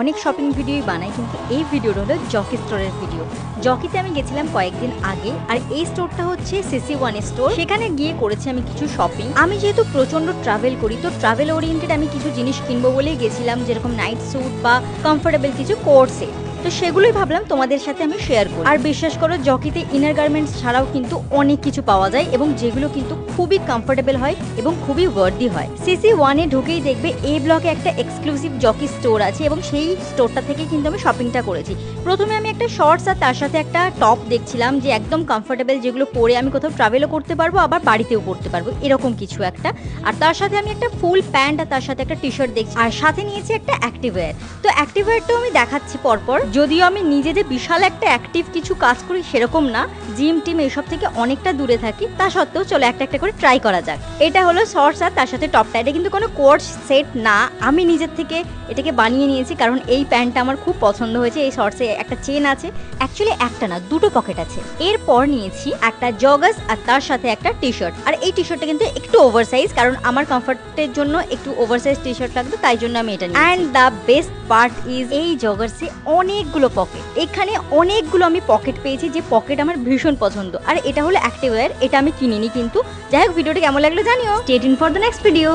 অনেক শপিং ভিডিওই বানাই, কিন্তু এই ভিডিওটা হলো জকি স্টোরের ভিডিও। জকিতে আমি গেছিলাম কয়েকদিন আগে, আর এই স্টোরটা হচ্ছে CC1 স্টোর। সেখানে গিয়ে করেছি আমি কিছু শপিং। আমি যেহেতু প্রচন্ড ট্রাভেল করি, তো ট্রাভেল ওরিয়েন্টেড আমি কিছু জিনিস কিনবো বলেই গেছিলাম, যেরকম নাইট স্যুট বা কমফোর্টেবল কিছু কোট সেট। তো সেগুলোই ভাবলাম তোমাদের সাথে আমি শেয়ার করি। আর বিশ্বাস করো, জকিতে ইনার গার্মেন্টস ছাড়াও কিন্তু অনেক কিছু পাওয়া যায়, এবং যেগুলো কিন্তু খুবই কমফোর্টেবল হয় এবং খুবই ওয়ার্দি হয়। CC1-এ ঢুকেই দেখবে এই ব্লকে একটা এক্সক্লুসিভ জকি স্টোর আছে, এবং সেই স্টোরটা থেকে কিন্তু আমি শপিংটা করেছি। প্রথমে আমি একটা শর্টস আর তার সাথে একটা টপ দেখছিলাম, যে একদম কমফোর্টেবল, যেগুলো পরে আমি কোথাও ট্রাভেলও করতে পারবো, আবার বাড়িতেও পরতে পারবো, এরকম কিছু একটা। আর তার সাথে আমি একটা ফুল প্যান্ট আর তার সাথে একটা টি শার্ট দেখছি, আর সাথে নিয়েছি একটা অ্যাক্টিভওয়্যার। তো অ্যাক্টিভওয়্যারটাও আমি দেখাচ্ছি পরপর। যদিও আমি নিজে যে বিশাল একটা অ্যাক্টিভ কিছু কাজ করি সেরকম না, জিম টিম এসব থেকে অনেকটা দূরে থাকি, তা সত্ত্বেও চলো একটা একটা করে ট্রাই করা যাক। এটা হলো শর্টস আর তার সাথে টপটা। এটা কিন্তু কোনো কোট সেট না, আমি নিজের থেকে এটাকে বানিয়ে নিয়েছি, কারণ এই প্যান্টটা আমার খুব পছন্দ হয়েছে। এই শর্টসে একটা চেন আছে, অ্যাকচুয়ালি একটা না, দুটো পকেট আছে। এরপর নিয়েছি একটা জগার্স আর তার সাথে একটা টি শার্ট। আর এই টি শার্টটা কিন্তু একটু ওভারসাইজ, কারণ আমার কমফর্টের জন্য একটু ওভারসাইজ টি শার্ট লাগতো, তাই জন্য আমি এটা নিয়েছি। And the best part is, এই জগার্সে অনেকগুলো পকেট। এখানে অনেকগুলো আমি পকেট পেয়েছি, যে পকেট আমার ভীষণ পছন্দ। আর এটা হলো অ্যাক্টিভওয়্যার, এটা আমি কিনিনি কিন্তু। যাই হোক, ভিডিওটা কেমন লাগলো জানিও। Stay tuned for the next video.